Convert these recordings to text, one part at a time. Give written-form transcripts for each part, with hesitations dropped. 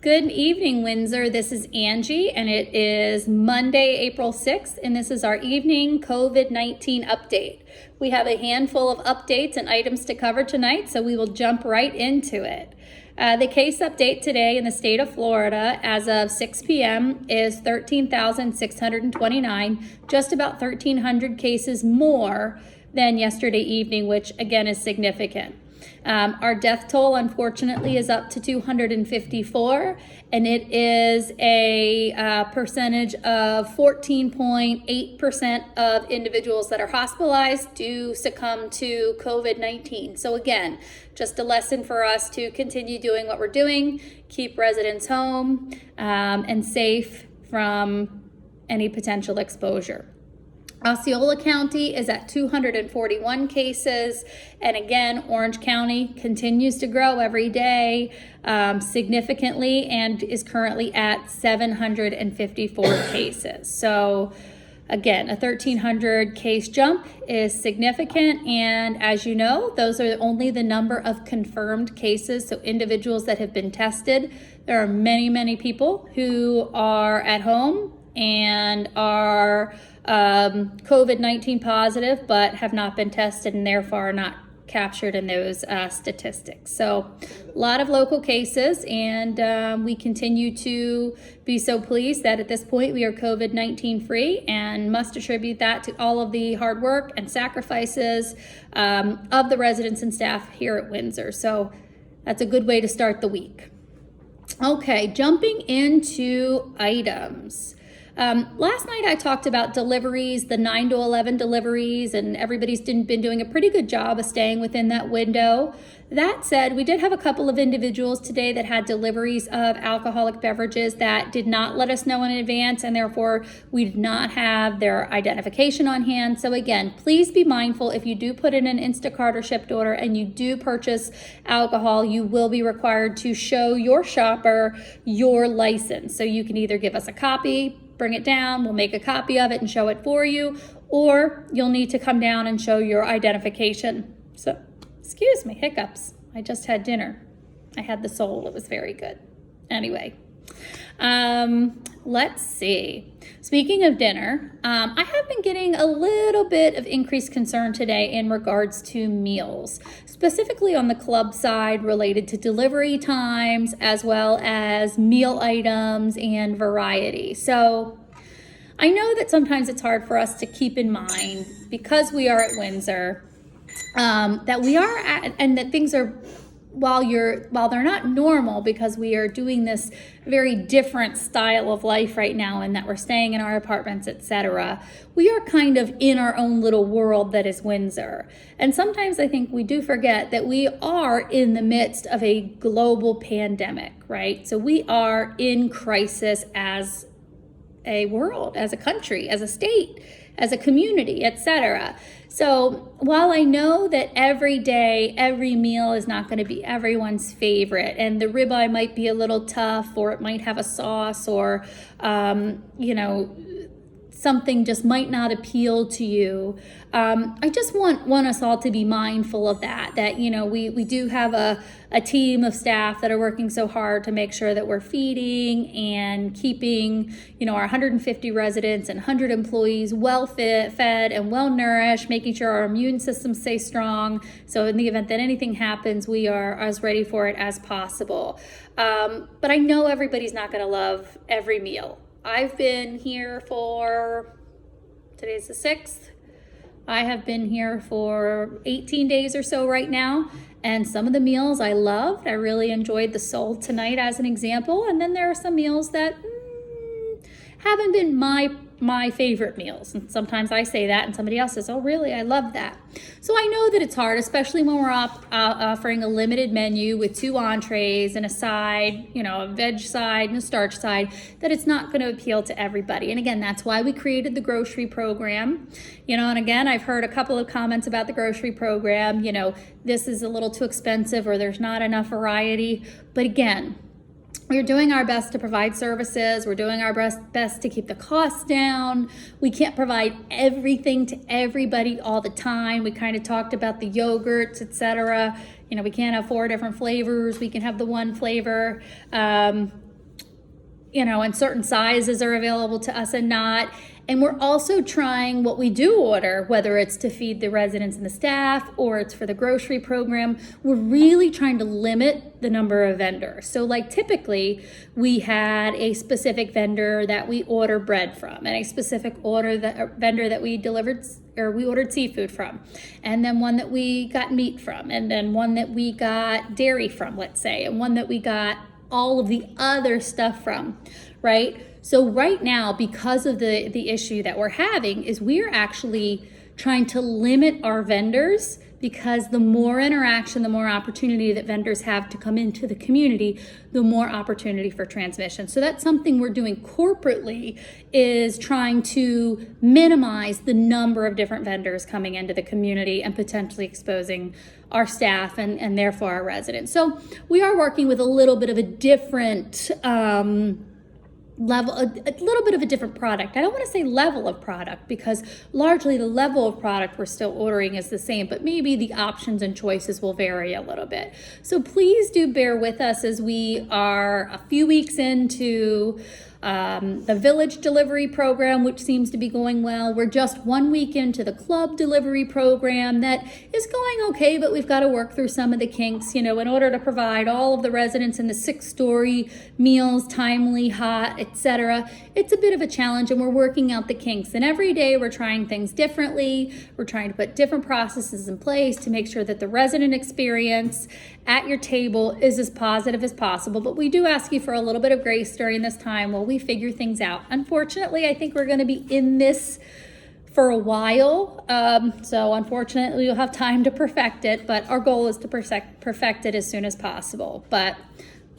Good evening, Windsor. This is Angie, and it is Monday, April 6th, and this is our evening COVID-19 update. We have a handful of updates and items to cover tonight, so we will jump right into it. The case update today in the state of Florida as of 6 p.m. is 13,629, just about 1,300 cases more than yesterday evening, which again is significant. Our death toll, unfortunately, is up to 254, and it is a percentage of 14.8% of individuals that are hospitalized do succumb to COVID-19. So again, just a lesson for us to continue doing what we're doing, keep residents home and safe from any potential exposure. Osceola County is at 241 cases, and again, Orange County continues to grow every day significantly and is currently at 754 cases. So again, a 1,300 case jump is significant, and as you know, those are only the number of confirmed cases, so individuals that have been tested. There are many, many people who are at home and are COVID-19 positive but have not been tested and therefore are not captured in those statistics. So a lot of local cases, and we continue to be so pleased that at this point we are COVID-19 free, and must attribute that to all of the hard work and sacrifices of the residents and staff here at Windsor. So that's a good way to start the week. Okay, jumping into items. Last night I talked about deliveries, the 9 to 11 deliveries, and everybody's been doing a pretty good job of staying within that window. That said, we did have a couple of individuals today that had deliveries of alcoholic beverages that did not let us know in advance, and therefore we did not have their identification on hand. So again, please be mindful if you do put in an Instacart or shipped order and you do purchase alcohol, you will be required to show your shopper your license. So you can either give us a copy, bring it down, we'll make a copy of it and show it for you, or you'll need to come down and show your identification. So, excuse me, hiccups. I just had dinner. I had the sole, it was very good. Anyway, let's see. Speaking of dinner, I have been getting a little bit of increased concern today in regards to meals, specifically on the club side related to delivery times as well as meal items and variety. So I know that sometimes it's hard for us to keep in mind, because we are at Windsor, that we are at, and that things are, while they're not normal, because we are doing this very different style of life right now, and that we're staying in our apartments, etc., we are kind of in our own little world that is Windsor. And sometimes I think we do forget that we are in the midst of a global pandemic, right? So we are in crisis as a world, as a country, as a state, as a community, etc. So while I know that every day, every meal is not going to be everyone's favorite, and the ribeye might be a little tough, or it might have a sauce, or, something just might not appeal to you. I just want us all to be mindful of that, we do have a team of staff that are working so hard to make sure that we're feeding and keeping, our 150 residents and 100 employees well fed and well nourished, making sure our immune systems stay strong. So in the event that anything happens, we are as ready for it as possible. But I know everybody's not going to love every meal. I've been here for, today's the 6th. I have been here for 18 days or so right now, and some of the meals I loved. I really enjoyed the sole tonight as an example, and then there are some meals that haven't been my favorite meals. And sometimes I say that and somebody else says, oh really, I love that. So I know that it's hard, especially when we're offering a limited menu with 2 entrees and a side, a veg side and a starch side, that it's not going to appeal to everybody. And again, that's why we created the grocery program. And again, I've heard a couple of comments about the grocery program, this is a little too expensive, or there's not enough variety. But again, we're doing our best to provide services. We're doing our best to keep the costs down. We can't provide everything to everybody all the time. We kind of talked about the yogurts, etc. We can't have 4 different flavors. We can have the one flavor. and certain sizes are available to us and not. And we're also trying what we do order, whether it's to feed the residents and the staff or it's for the grocery program. We're really trying to limit the number of vendors. So like typically we had a specific vendor that we order bread from, and a specific vendor that we ordered seafood from, and then one that we got meat from, and then one that we got dairy from, let's say, and one that we got all of the other stuff from, right? So right now, because of the issue that we're having, is we're actually trying to limit our vendors, because the more interaction, the more opportunity that vendors have to come into the community, the more opportunity for transmission. So that's something we're doing corporately, is trying to minimize the number of different vendors coming into the community and potentially exposing our staff and therefore our residents. So we are working with a little bit of a different level, a little bit of a different product. I don't want to say level of product, because largely the level of product we're still ordering is the same, but maybe the options and choices will vary a little bit. So please do bear with us as we are a few weeks into the village delivery program, which seems to be going well. We're just 1 week into the club delivery program that is going okay, but we've got to work through some of the kinks, in order to provide all of the residents in the 6-story meals, timely, hot, etc. It's a bit of a challenge, and we're working out the kinks. And every day we're trying things differently. We're trying to put different processes in place to make sure that the resident experience at your table is as positive as possible. But we do ask you for a little bit of grace during this time while we figure things out. Unfortunately, I think we're going to be in this for a while. So unfortunately, you'll have time to perfect it, but our goal is to perfect it as soon as possible. But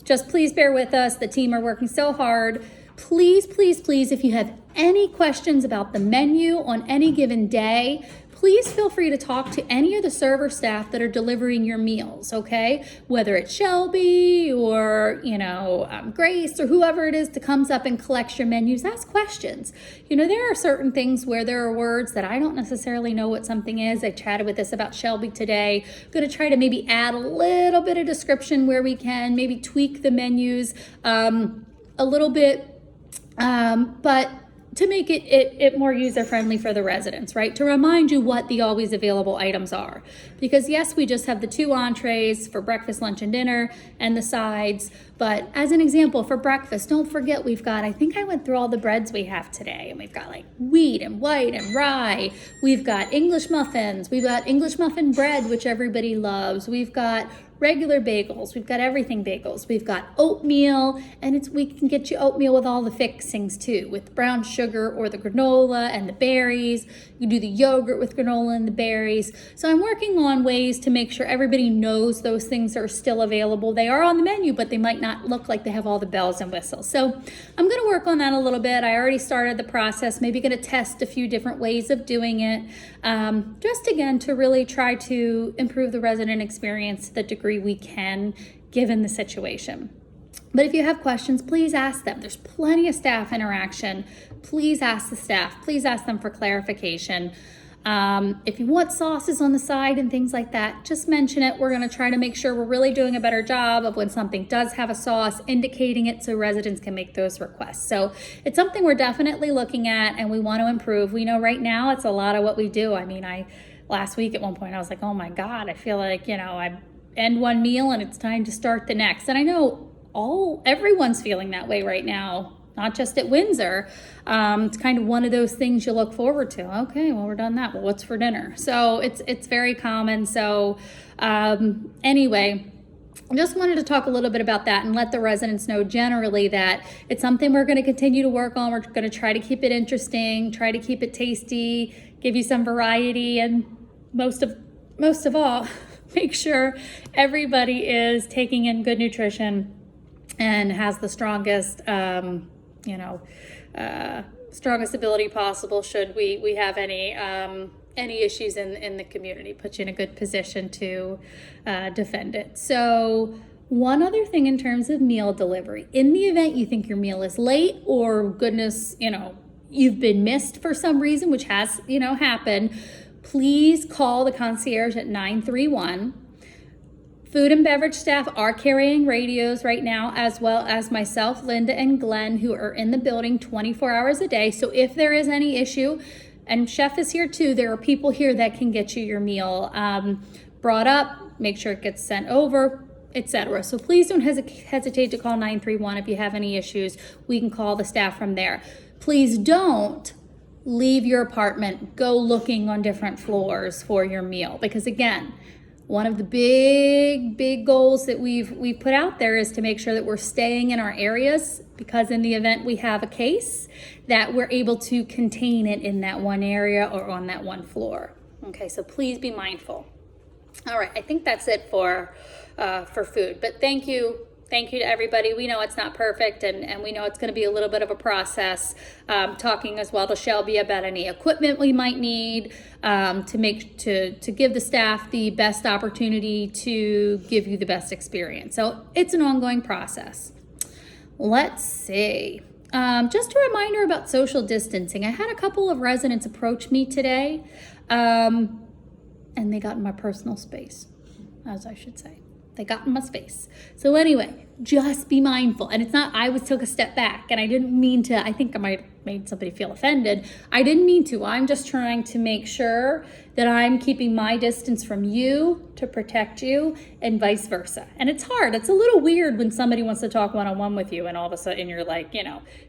just please bear with us. The team are working so hard. Please, please, please, if you have any questions about the menu on any given day, please feel free to talk to any of the server staff that are delivering your meals, okay? Whether it's Shelby or, Grace or whoever it is that comes up and collects your menus, ask questions. There are certain things where there are words that I don't necessarily know what something is. I chatted with this about Shelby today. I'm going to try to maybe add a little bit of description where we can, maybe tweak the menus a little bit, but to make it more user-friendly for the residents, right? To remind you what the always available items are. Because yes, we just have the 2 entrees for breakfast, lunch, and dinner, and the sides. But as an example, for breakfast, don't forget we've got, I think I went through all the breads we have today, and we've got like wheat and white and rye. We've got English muffins. We've got English muffin bread, which everybody loves. We've got regular bagels. We've got everything bagels. We've got oatmeal, and we can get you oatmeal with all the fixings too, with brown sugar or the granola and the berries. You do the yogurt with granola and the berries. So I'm working on ways to make sure everybody knows those things are still available. They are on the menu, but they might not look like they have all the bells and whistles. So I'm going to work on that a little bit. I already started the process, maybe going to test a few different ways of doing it, just again to really try to improve the resident experience to the degree we can, given the situation. But if you have questions, please ask them. There's plenty of staff interaction. Please ask the staff. Please ask them for clarification. If you want sauces on the side and things like that, just mention it. We're going to try to make sure we're really doing a better job of when something does have a sauce, indicating it so residents can make those requests. So it's something we're definitely looking at and we want to improve. We know right now it's a lot of what we do. I mean, last week at one point I was like, oh my God, I feel like, I end one meal and it's time to start the next. And I know everyone's feeling that way right now, not just at Windsor. It's kind of one of those things you look forward to. Okay, well, we're done that. Well, what's for dinner? So it's very common. So anyway, I just wanted to talk a little bit about that and let the residents know generally that it's something we're going to continue to work on. We're going to try to keep it interesting, try to keep it tasty, give you some variety, and most of all, make sure everybody is taking in good nutrition and has the strongest, strongest ability possible should we have any issues in the community. Put you in a good position to defend it. So one other thing in terms of meal delivery, in the event you think your meal is late or goodness, you've been missed for some reason, which has, happened, please call the concierge at 931 Food and beverage staff are carrying radios right now, as well as myself, Linda, and Glenn, who are in the building 24 hours a day. So if there is any issue, and Chef is here too, there are people here that can get you your meal brought up, make sure it gets sent over, etc. So please don't hesitate to call 931 if you have any issues. We can call the staff from there. Please don't leave your apartment, go looking on different floors for your meal, because again, one of the big goals that we've put out there is to make sure that we're staying in our areas, because in the event we have a case, that we're able to contain it in that one area or on that one floor. Okay, so please be mindful. All right, I think that's it for food, but thank you to everybody. We know it's not perfect, and we know it's going to be a little bit of a process. Talking as well to Shelby about any equipment we might need to give the staff the best opportunity to give you the best experience. So it's an ongoing process. Let's see. Just a reminder about social distancing. I had a couple of residents approach me today, and they got in my personal space, as I should say. They got in my space. So anyway, just be mindful. And it's not, I took a step back, and I didn't mean to, I think I might have made somebody feel offended. I didn't mean to. I'm just trying to make sure that I'm keeping my distance from you to protect you, and vice versa. And it's hard. It's a little weird when somebody wants to talk one-on-one with you and all of a sudden you're like,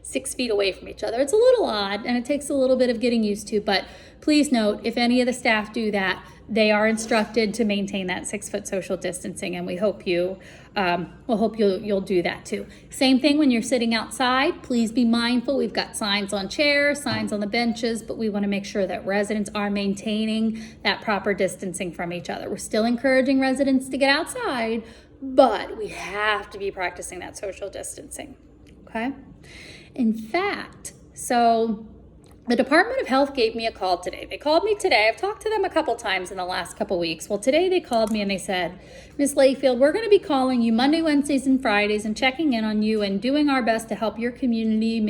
6 feet away from each other. It's a little odd, and it takes a little bit of getting used to, but please note, if any of the staff do that, they are instructed to maintain that 6 foot social distancing, and we hope you'll do that too. Same thing when you're sitting outside. Please be mindful. We've got signs on chairs, signs on the benches, but we want to make sure that residents are maintaining that proper distancing from each other. We're still encouraging residents to get outside, but we have to be practicing that social distancing. Okay? In fact, so the Department of Health gave me a call today. They called me today. I've talked to them a couple times in the last couple weeks. Well, today they called me and they said, Ms. Layfield, we're going to be calling you Monday, Wednesdays, and Fridays and checking in on you and doing our best to help your community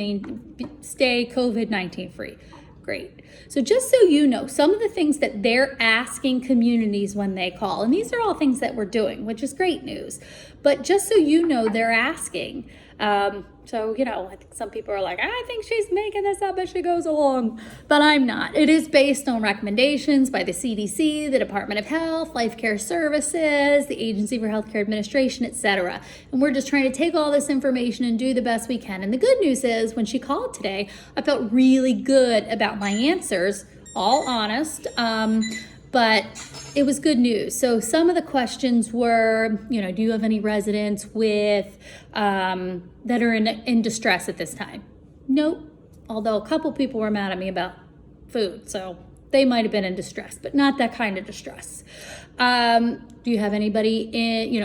stay COVID-19 free. Great. So just so you know, some of the things that they're asking communities when they call, and these are all things that we're doing, which is great news. But just so you know, they're asking. I think some people are like, I think she's making this up as she goes along, but I'm not. It is based on recommendations by the CDC, the Department of Health, Life Care Services, the Agency for Healthcare Administration, etc. And we're just trying to take all this information and do the best we can. And the good news is, when she called today, I felt really good about my answers, all honest, but it was good news. So some of the questions were, do you have any residents with that are in distress at this time? Nope. Although a couple people were mad at me about food, so they might have been in distress, but not that kind of distress. Do you have anybody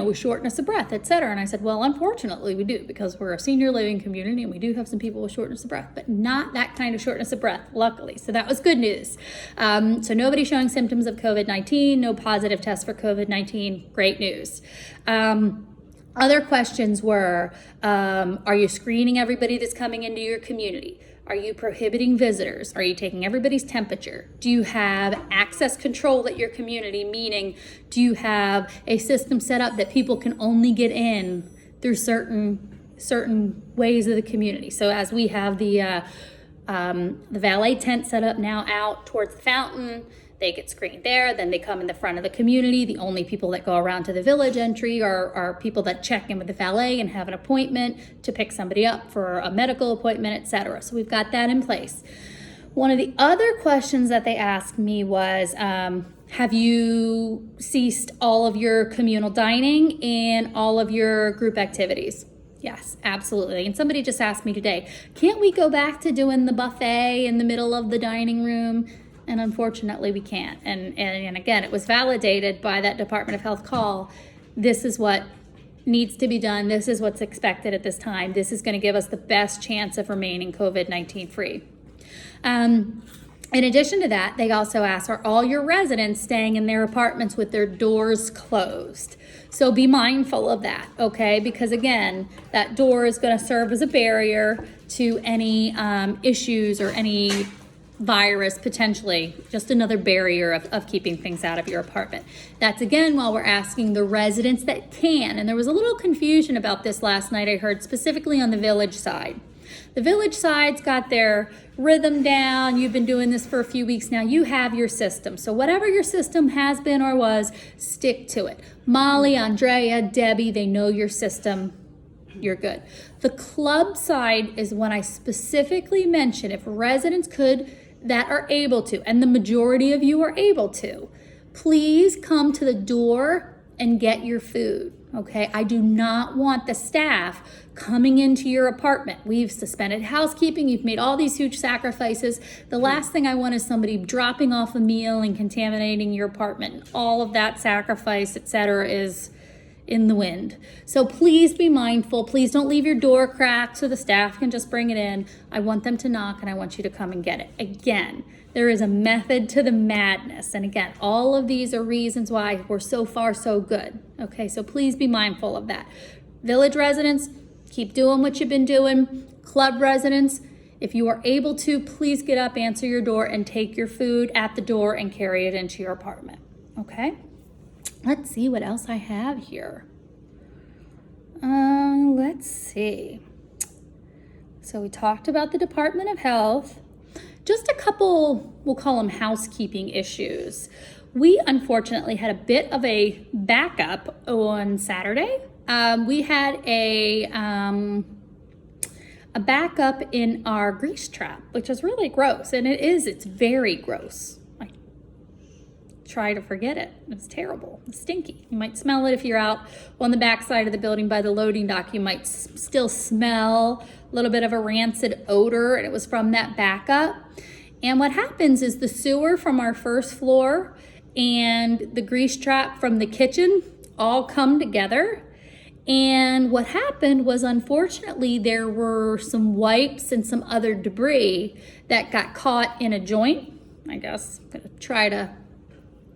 with shortness of breath, etc.? And I said, well, unfortunately we do, because we're a senior living community and we do have some people with shortness of breath, but not that kind of shortness of breath, luckily. So that was good news. So nobody showing symptoms of COVID-19, no positive tests for COVID-19, great news. Other questions were, are you screening everybody that's coming into your community? Are you prohibiting visitors? Are you taking everybody's temperature? Do you have access control at your community? Meaning, do you have a system set up that people can only get in through certain ways of the community? So as we have the valet tent set up now out towards the fountain, they get screened there, then they come in the front of the community. The only people that go around to the village entry are people that check in with the valet and have an appointment to pick somebody up for a medical appointment, etc. So we've got that in place. One of the other questions that they asked me was, have you ceased all of your communal dining and all of your group activities? Yes, absolutely. And somebody just asked me today, can't we go back to doing the buffet in the middle of the dining room? And unfortunately we can't. And again, it was validated by that Department of Health call. This is what needs to be done. This is what's expected at this time. This is going to give us the best chance of remaining COVID-19 free. In addition to that, they also asked, are all your residents staying in their apartments with their doors closed? So be mindful of that, okay? Because again, that door is going to serve as a barrier to any issues or any virus, potentially just another barrier of keeping things out of your apartment. That's again while we're asking the residents that can, and there was a little confusion about this last night, I heard, specifically on the village side. The village side's got their rhythm down. You've been doing this for a few weeks now. You have your system. So whatever your system has been or was, stick to it. Molly, Andrea, Debbie, they know your system. You're good. The club side is when I specifically mention if residents that are able to, and the majority of you are able to, please come to the door and get your food. Okay, I do not want the staff coming into your apartment. We've suspended housekeeping. You've made all these huge sacrifices. The last thing I want is somebody dropping off a meal and contaminating your apartment. All of that sacrifice, etc., is in the wind. So please be mindful. Please don't leave your door cracked so the staff can just bring it in. I want them to knock and I want you to come and get it. Again, there is a method to the madness. And again, all of these are reasons why we're so far so good. Okay, so please be mindful of that. Village residents, keep doing what you've been doing. Club residents, if you are able to, please get up, answer your door, and take your food at the door and carry it into your apartment. Okay? Let's see what else I have here. Let's see. So we talked about the Department of Health. Just a couple, we'll call them housekeeping issues. We unfortunately had a bit of a backup on Saturday. We had a backup in our grease trap, which is really gross. And it's very gross. I try to forget it. It's terrible. It's stinky. You might smell it if you're out on the back side of the building by the loading dock. You might still smell a little bit of a rancid odor, and it was from that backup. And what happens is the sewer from our first floor and the grease trap from the kitchen all come together. And what happened was, unfortunately, there were some wipes and some other debris that got caught in a joint. I guess I'm gonna try to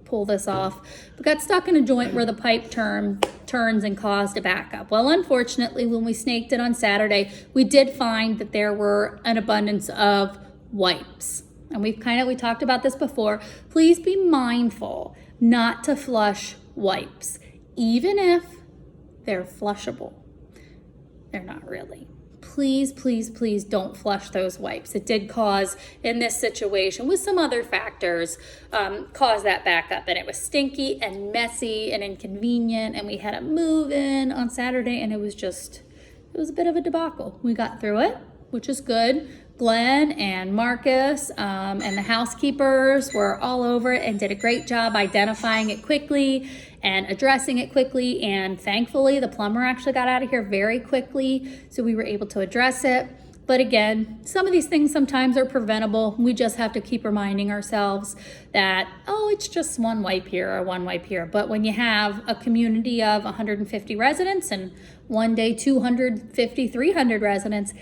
pull this off, but got stuck in a joint where the pipe turns and caused a backup. Well, unfortunately, when we snaked it on Saturday, we did find that there were an abundance of wipes. And we talked about this before. Please be mindful not to flush wipes, even if they're flushable. They're not really. Please, please, please don't flush those wipes. It did cause, in this situation, with some other factors, cause that backup. And it was stinky and messy and inconvenient. And we had to move in on Saturday, and it was a bit of a debacle. We got through it, which is good. Glenn and Marcus and the housekeepers were all over it and did a great job identifying it quickly and addressing it quickly. And thankfully, the plumber actually got out of here very quickly, so we were able to address it. But again, some of these things sometimes are preventable. We just have to keep reminding ourselves that, oh, it's just one wipe here or one wipe here. But when you have a community of 150 residents and one day 250, 300 residents,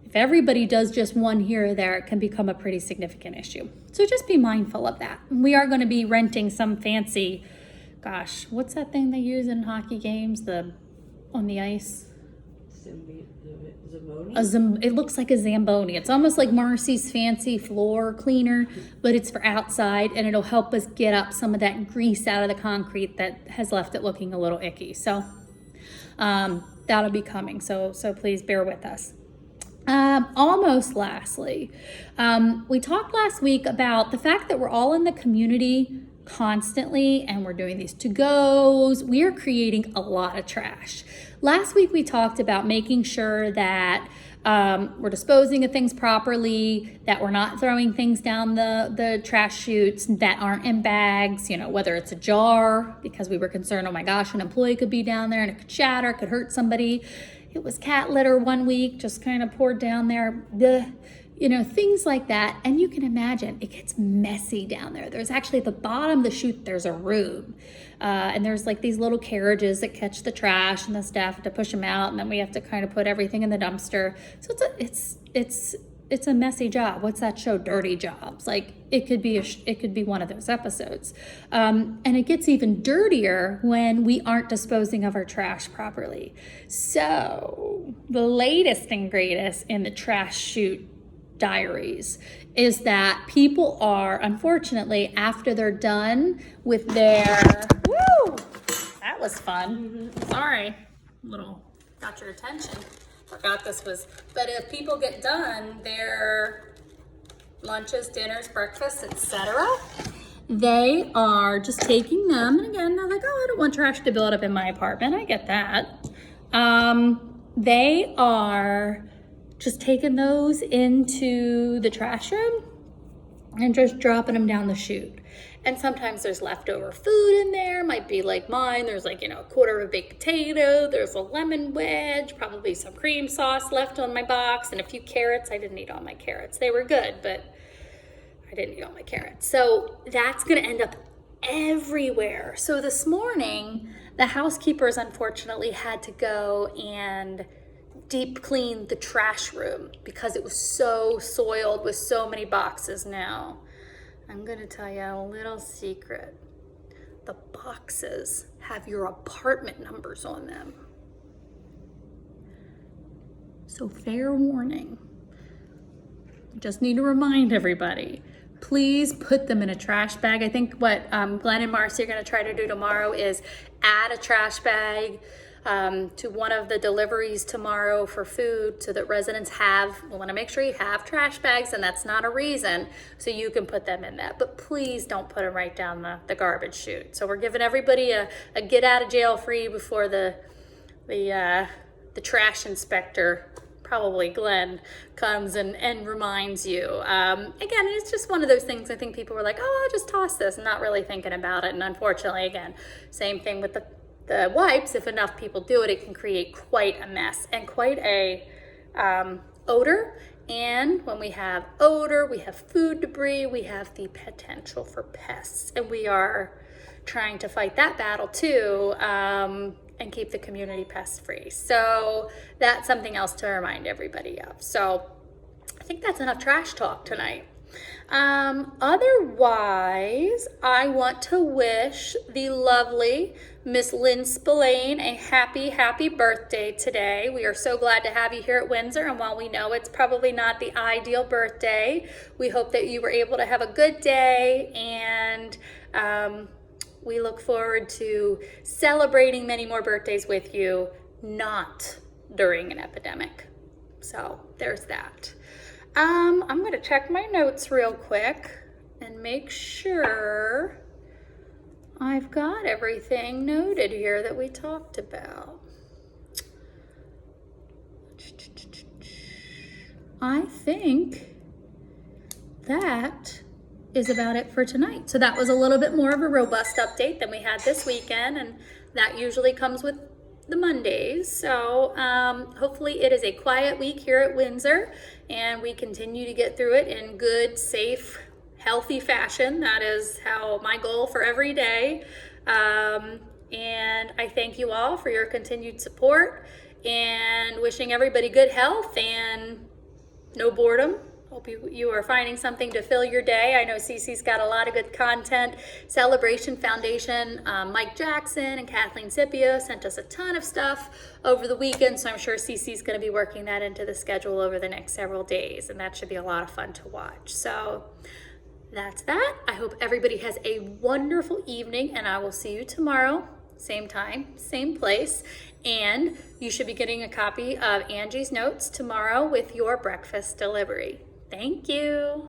if everybody does just one here or there, it can become a pretty significant issue. So just be mindful of that. We are going to be renting some fancy, gosh, what's that thing they use in hockey games, on the ice? Zamboni? It looks like a Zamboni. It's almost like Marcy's fancy floor cleaner, but it's for outside, and it'll help us get up some of that grease out of the concrete that has left it looking a little icky. So that'll be coming. So please bear with us. Almost lastly, we talked last week about the fact that we're all in the community constantly and we're doing these to-goes. We are creating a lot of trash. Last week we talked about making sure that we're disposing of things properly, that we're not throwing things down the trash chutes that aren't in bags, whether it's a jar, because we were concerned, oh my gosh, an employee could be down there and it could shatter, could hurt somebody. It was cat litter one week, just kind of poured down there, things like that. And you can imagine it gets messy down there. There's actually at the bottom of the chute, there's a room. And there's like these little carriages that catch the trash, and the staff have to push them out. And then we have to kind of put everything in the dumpster. So it's a messy job. What's that show? Dirty Jobs. Like it could be one of those episodes. And it gets even dirtier when we aren't disposing of our trash properly. So the latest and greatest in the trash chute diaries is that people are, unfortunately, after they're done with their, woo, that was fun. Sorry, got your attention. Forgot this was, but if people get done their lunches, dinners, breakfasts, etc., they are just taking them, and again, they're like, oh, I don't want trash to build up in my apartment. I get that. They are just taking those into the trash room and just dropping them down the chute. And sometimes there's leftover food in there, might be like mine. There's like, a quarter of a baked potato, there's a lemon wedge, probably some cream sauce left on my box, and a few carrots. I didn't eat all my carrots. They were good, but I didn't eat all my carrots. So that's gonna end up everywhere. So this morning, the housekeepers unfortunately had to go and deep clean the trash room because it was so soiled with so many boxes now. I'm gonna tell you a little secret. The boxes have your apartment numbers on them. So fair warning. Just need to remind everybody, please put them in a trash bag. I think what Glenn and Marcy are gonna try to do tomorrow is add a trash bag to one of the deliveries tomorrow for food so that residents we want to make sure you have trash bags, and that's not a reason, so you can put them in that. But please don't put them right down the garbage chute. So we're giving everybody a get out of jail free before the trash inspector, probably Glenn, comes and reminds you. Again, it's just one of those things. I think people were like, oh, I'll just toss this, and not really thinking about it. And unfortunately, again, same thing with the wipes. If enough people do it, it can create quite a mess and quite a odor. And when we have odor, we have food debris, we have the potential for pests. And we are trying to fight that battle too, and keep the community pest free. So that's something else to remind everybody of. So I think that's enough trash talk tonight. Otherwise, I want to wish the lovely Miss Lynn Spillane a happy birthday today. We are so glad to have you here at Windsor, and while we know it's probably not the ideal birthday, we hope that you were able to have a good day, and we look forward to celebrating many more birthdays with you, not during an epidemic. So there's that. I'm gonna check my notes real quick and make sure I've got everything noted here that we talked about. I think that is about it for tonight. So that was a little bit more of a robust update than we had this weekend, and that usually comes with the Mondays. So hopefully it is a quiet week here at Windsor, and we continue to get through it in good, safe, healthy fashion. That is how my goal for every day. And I thank you all for your continued support, and wishing everybody good health and no boredom. Hope you are finding something to fill your day. I know Cece's got a lot of good content. Celebration Foundation, Mike Jackson and Kathleen Scipio sent us a ton of stuff over the weekend, so I'm sure Cece's going to be working that into the schedule over the next several days, and that should be a lot of fun to watch. So that's that. I hope everybody has a wonderful evening, and I will see you tomorrow, same time, same place. And you should be getting a copy of Angie's notes tomorrow with your breakfast delivery. Thank you.